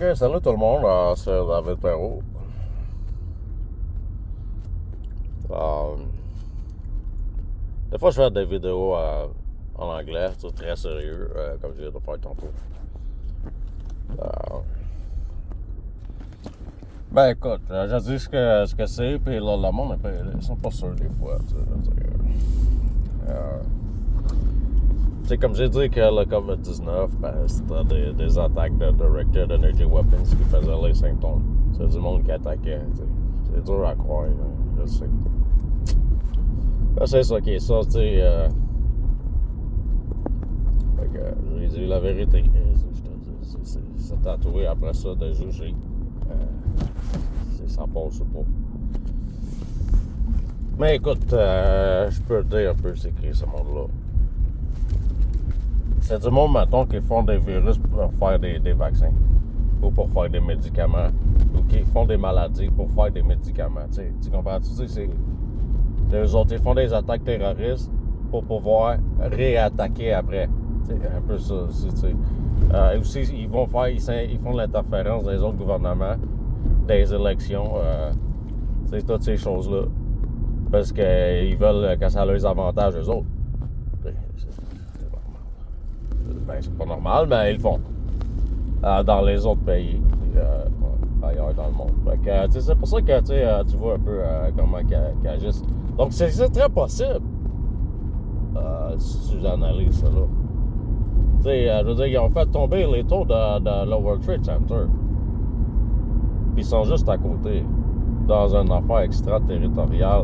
Ok, salut tout le monde, c'est David Perrault. Des fois, je fais des vidéos en anglais, c'est très sérieux, comme je viens de faire tantôt. Ben écoute, je dis ce que c'est, puis là, le monde, ils sont pas sûrs des fois. Comme j'ai dit que le COVID-19, ben, c'était des attaques de Directed Energy Weapons qui faisaient les symptômes. C'est du monde qui attaquait. C'est dur à croire, je sais. Ben, c'est ça qui est sorti. J'ai dit la vérité. C'est tatoué après ça de juger. Ça passe ou pas. Mais écoute, je peux te dire un peu c'est qui ce monde-là. C'est du monde, mettons, qui font des virus pour faire des vaccins. Ou pour faire des médicaments. Ou qui font des maladies pour faire des médicaments. Tu comprends? C'est eux autres, ils font des attaques terroristes pour pouvoir réattaquer après. C'est un peu ça aussi, tu sais. Aussi, ils font l'interférence des autres gouvernements, des élections, toutes ces choses-là. Parce qu'ils veulent que ça ait les avantages, eux autres. C'est normal. Ben, c'est pas normal, mais ils le font. Dans les autres pays, ailleurs dans le monde. C'est pour ça que tu vois un peu comment qu'ils agissent. Donc, c'est très possible, si tu analyses ça là. Je veux dire, ils ont fait tomber les taux de le World Trade Center. Puis ils sont juste à côté, dans une affaire extraterritoriale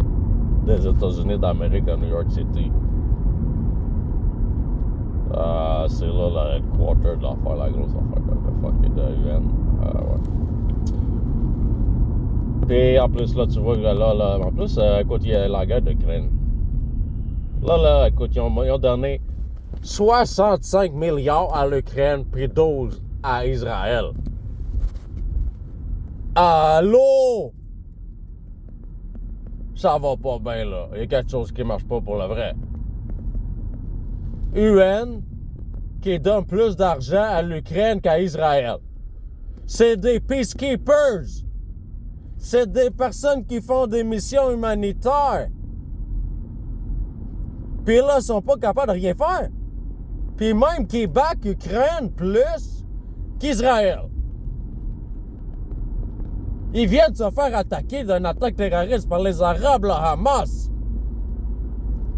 des États-Unis d'Amérique à New York City. C'est là la headquarter de l'affaire, la grosse affaire de fucking de UN. Ouais. Puis en plus, là, tu vois que là, en plus, écoute, il y a la guerre d'Ukraine. Là, écoute, ils ont donné 65 milliards à l'Ukraine, puis 12 à Israël. Allô? Ça va pas bien, là. Il y a quelque chose qui marche pas pour le vrai. UN qui donne plus d'argent à l'Ukraine qu'à Israël. C'est des peacekeepers. C'est des personnes qui font des missions humanitaires. Puis là, ils sont pas capables de rien faire. Puis même qui back Ukraine plus qu'Israël. Ils viennent se faire attaquer d'une attaque terroriste par les Arabes, le Hamas.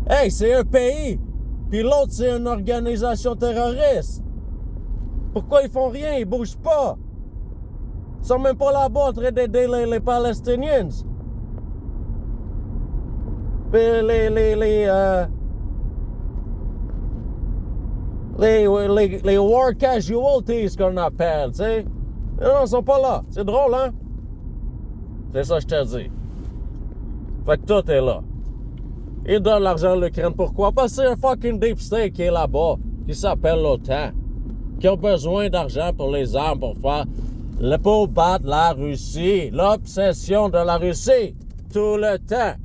Hey, c'est un pays. Puis l'autre, c'est une organisation terroriste. Pourquoi ils font rien? Ils bougent pas. Ils sont même pas là-bas en train d'aider les Palestiniens. Puis les war casualties qu'on appelle, tu sais. Non, ils sont pas là. C'est drôle, hein? C'est ça que je te dis. Fait que tout est là. Ils donnent l'argent à l'Ukraine. Pourquoi? Parce que c'est un fucking deep state qui est là-bas, qui s'appelle l'OTAN, qui ont besoin d'argent pour les armes, pour battre la Russie. L'obsession de la Russie. Tout le temps.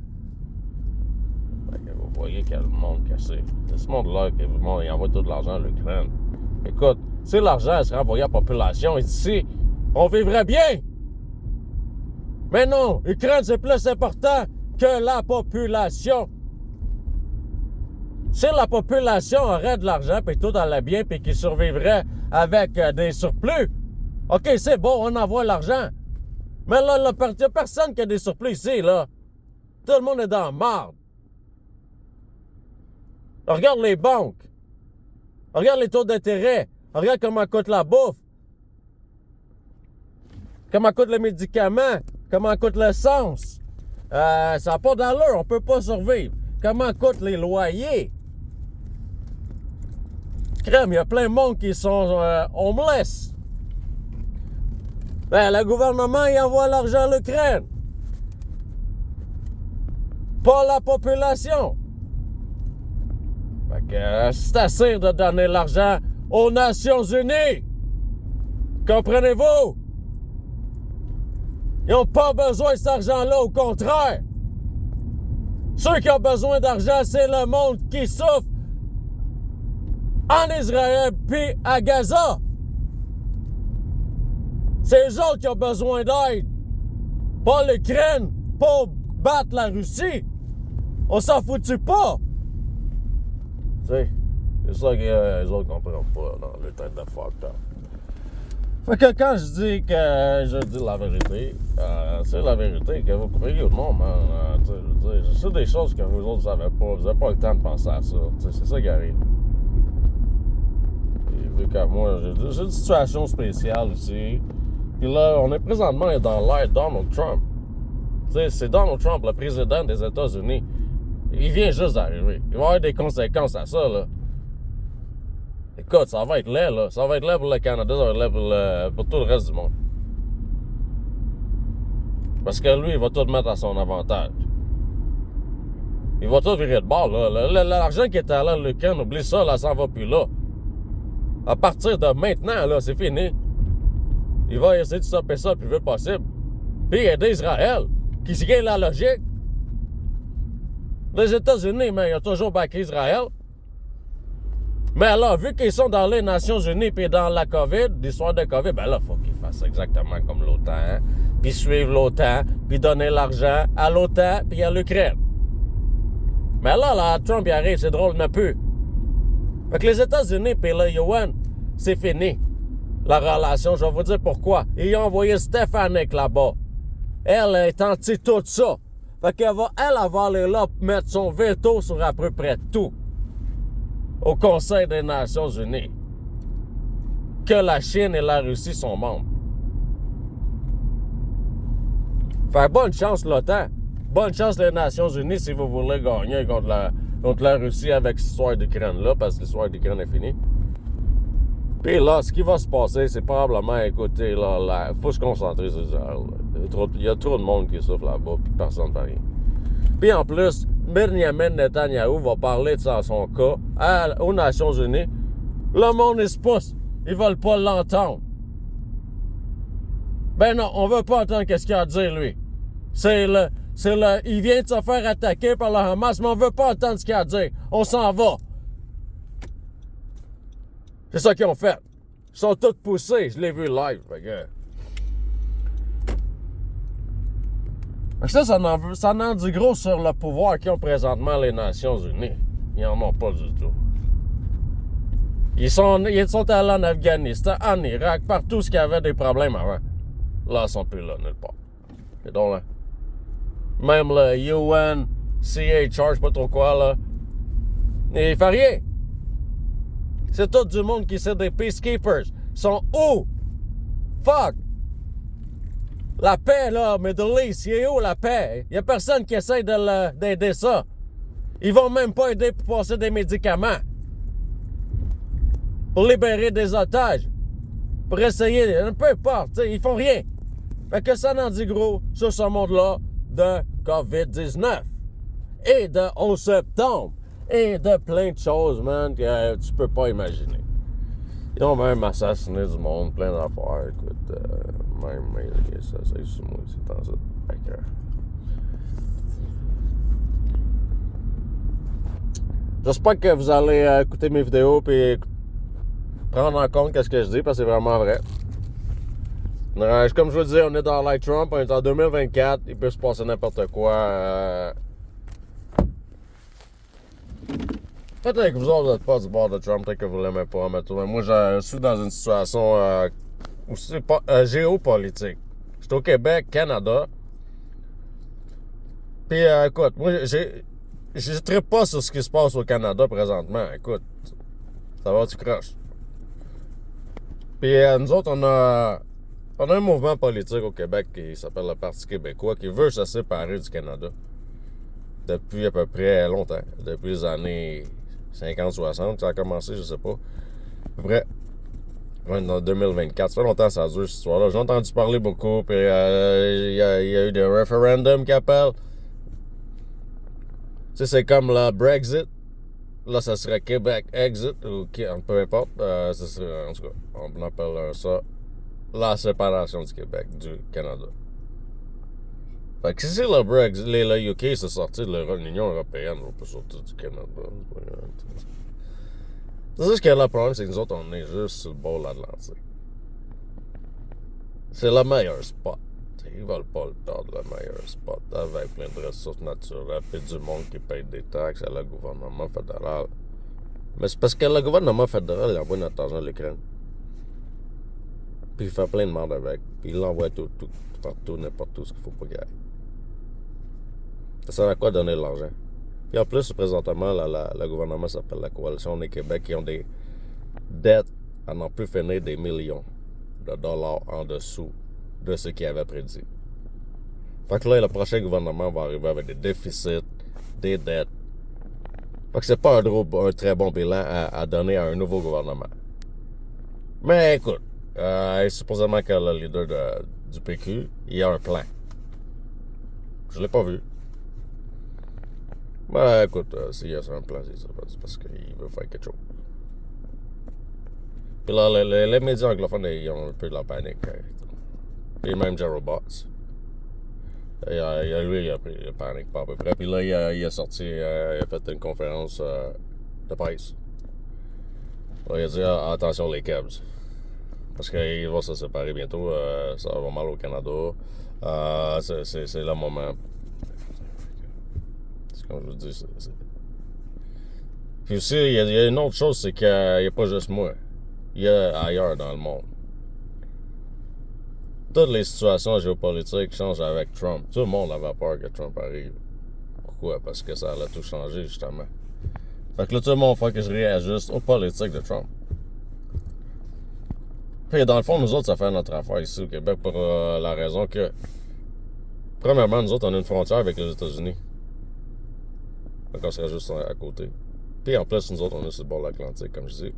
Vous voyez quel monde cassé. C'est ce monde-là qui envoie tout l'argent à l'Ukraine. Écoute, si l'argent serait envoyé à la population ici, on vivrait bien. Mais non, l'Ukraine, c'est plus important que la population. Si la population aurait de l'argent, puis tout allait bien, puis qu'ils survivraient avec des surplus, OK, c'est bon, on envoie l'argent. Mais là, il n'y a personne qui a des surplus ici, là. Tout le monde est dans la marde. Regarde les banques. Regarde les taux d'intérêt. Regarde comment coûte la bouffe. Comment coûtent les médicaments. Comment coûte l'essence. Ça n'a pas d'allure, on peut pas survivre. Comment coûtent les loyers. Crème, il y a plein de monde qui sont homeless. Ben, le gouvernement, il envoie l'argent à l'Ukraine. Pas la population. Fait que c'est assez de donner l'argent aux Nations Unies. Comprenez-vous? Ils n'ont pas besoin de cet argent-là, au contraire. Ceux qui ont besoin d'argent, c'est le monde qui souffre en Israël puis à Gaza. C'est eux autres qui ont besoin d'aide. Pas l'Ukraine pour battre la Russie. On s'en foutu pas. Tu sais, c'est ça que les autres comprennent pas dans le tête de fucked up. Fait que quand je dis que je dis la vérité, c'est la vérité que vous croyez au monde, man. C'est des choses que vous autres ne savez pas. Vous n'avez pas le temps de penser à ça. C'est ça qui arrive. Et vu que moi, j'ai une situation spéciale ici. Puis là, on est présentement dans l'ère Donald Trump. T'sais, c'est Donald Trump, le président des États-Unis. Il vient juste d'arriver. Il va y avoir des conséquences à ça, là. Écoute, ça va être laid, là. Ça va être laid pour le Canada, ça va être laid pour tout le reste du monde. Parce que lui, il va tout mettre à son avantage. Il va tout virer de bord, là. L'argent qui était allé à l'Ukraine, oublie ça, là, ça va plus là. À partir de maintenant, là, c'est fini. Il va essayer de stopper ça le plus vite possible. Puis aider Israël, qui se gagne la logique. Les États-Unis, mais ils ont toujours backé Israël. Mais là, vu qu'ils sont dans les Nations Unies puis dans la COVID, l'histoire de COVID, ben là, il faut qu'ils fassent exactement comme l'OTAN, hein? Puis suivre l'OTAN, puis donner l'argent à l'OTAN puis à l'Ukraine. Mais là, Trump, il arrive, c'est drôle, ne plus. Fait que les États-Unis puis le UN, c'est fini. La relation, je vais vous dire pourquoi. Ils ont envoyé Stefanik là-bas. Elle est anti-tout ça. Fait qu'elle va aller là mettre son veto sur à peu près tout. Au Conseil des Nations Unies. Que la Chine et la Russie sont membres. Fait bonne chance l'OTAN. Bonne chance les Nations Unies si vous voulez gagner contre la Russie avec cette histoire d'Ukraine-là, parce que l'histoire d'Ukraine est finie. Puis là, ce qui va se passer, c'est probablement, écoutez, là, faut se concentrer sur Israël. Il y a trop de monde qui souffre là-bas, puis personne ne fait rien. Puis en plus, Benjamin Netanyahu va parler de son cas aux Nations Unies. Le monde, il se pousse. Ils veulent pas l'entendre. Ben non, on veut pas entendre ce qu'il a à dire, lui. Il vient de se faire attaquer par le Hamas, mais on veut pas entendre ce qu'il a à dire. On s'en va. C'est ça qu'ils ont fait. Ils sont tous poussés. Je l'ai vu live. Ça en dit gros sur le pouvoir qu'ils ont présentement les Nations Unies. Ils n'en ont pas du tout. Ils sont allés en Afghanistan, en Irak, partout ce qui avait des problèmes avant. Là, ils sont plus là, nulle part. Et donc là, même le UN, CHR, je sais pas trop quoi, là, il fait rien. C'est tout du monde qui c'est des peacekeepers. Ils sont où? Fuck! La paix, là, Middle East, il est où la paix? Il n'y a personne qui essaie d'aider ça. Ils vont même pas aider pour passer des médicaments. Pour libérer des otages. Pour essayer, peu importe, ils font rien. Fait que ça n'en dit gros sur ce monde-là de COVID-19. Et de 11 septembre. Et de plein de choses, man, que tu peux pas imaginer. Ils ont même assassiné du monde, plein d'affaires. Écoute, même, ça c'est sur moi, c'est dans ça. J'espère que vous allez écouter mes vidéos et prendre en compte ce que je dis, parce que c'est vraiment vrai. Comme je vous dis, on est dans l'ère Trump, on est en 2024, il peut se passer n'importe quoi. Peut-être que vous autres n'êtes pas du bord de Trump, peut-être que vous l'aimez pas, mais moi je suis dans une situation géopolitique. Je suis au Québec, Canada. Puis écoute, moi je trippe pas sur ce qui se passe au Canada présentement. Écoute, ça va, tu croches. Puis nous autres, on a un mouvement politique au Québec qui s'appelle le Parti québécois qui veut se séparer du Canada. Depuis à peu près longtemps. Depuis les années 50-60, ça a commencé, je sais pas. À peu près en 2024. Ça fait longtemps que ça dure cette histoire-là. J'ai entendu parler beaucoup, puis il y a eu des référendums qui appellent. Tu sais, c'est comme le Brexit. Là, ça serait Québec Exit, ou peu importe. Ça serait, en tout cas, on appelle ça la séparation du Québec, du Canada. Fait que si le Brexit, le UK s'est sorti de l'Union européenne, on peut sortir du Canada. C'est juste que le problème, c'est que nous autres, on est juste sur le bord de l'Atlantique. c'est le meilleur spot. Ils veulent pas le perdre, le meilleur spot, avec plein de ressources naturelles, puis du monde qui paye des taxes à le gouvernement fédéral. Mais c'est parce que le gouvernement fédéral il envoie notre argent à l'Ukraine. Puis il fait plein de merde avec. Puis il l'envoie tout, partout, n'importe où, ce qu'il faut pas qu'il aille. Ça sert à quoi donner de l'argent? Puis en plus, présentement, le gouvernement s'appelle la Coalition des Québec, qui ont des dettes à n'en plus finir des millions de dollars en dessous de ce qu'ils avaient prédit. Fait que là, le prochain gouvernement va arriver avec des déficits, des dettes. Fait que c'est pas un très bon bilan à donner à un nouveau gouvernement. Mais écoute, supposément que le leader du PQ, il a un plan. Je l'ai pas vu. Ben écoute, s'il y a un plan, c'est parce qu'il veut faire quelque chose. Puis là, les médias anglophones, ils ont un peu de la panique. Et même Gerald Butts. Lui, il a pris la panique pas à peu près. Puis là, il a sorti, il a fait une conférence de presse. Là, il a dit attention les Cavs. Parce qu'ils vont se séparer bientôt. Ça va mal au Canada. C'est le moment. C'est comme je vous dis. Puis aussi, il y a une autre chose, c'est qu'il n'y a pas juste moi. Il y a ailleurs dans le monde. Toutes les situations géopolitiques changent avec Trump. Tout le monde avait peur que Trump arrive. Pourquoi? Parce que ça allait tout changer, justement. Fait que là, tout le monde faut que je réajuste aux politiques de Trump. Puis, dans le fond, nous autres, ça fait notre affaire ici au Québec pour la raison que, premièrement, nous autres, on a une frontière avec les États-Unis. Fait qu'on serait juste à côté. Puis, en plus, nous autres, on est sur le bord de l'Atlantique, comme je dis.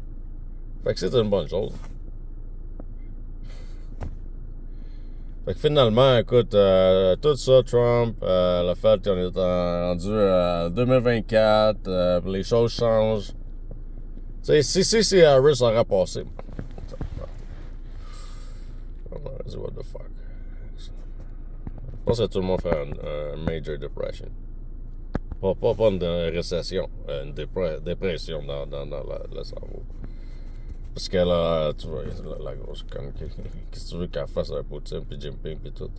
Fait que c'est une bonne chose. Fait que finalement, écoute, tout ça, Trump, le fait qu'on est rendu à 2024, les choses changent. Tu sais, si Harris aurait passé. What the fuck? Je pense que tout le monde ferait un major depression. Pas une récession, une dépression dans le cerveau. Parce que là, tu vois, la grosse conne, qu'est-ce que tu veux qu'elle fasse avec Poutine, puis Jinping, puis tout.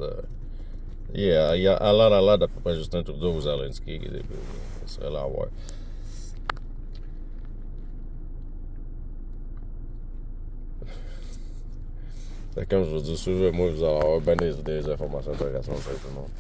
Il y a à l'air d'à peu près Justin Trudeau ou Zelensky, il serait là à voir. Comme je vous dis, suivez-moi, vous allez avoir bien des informations intéressantes avec tout le monde.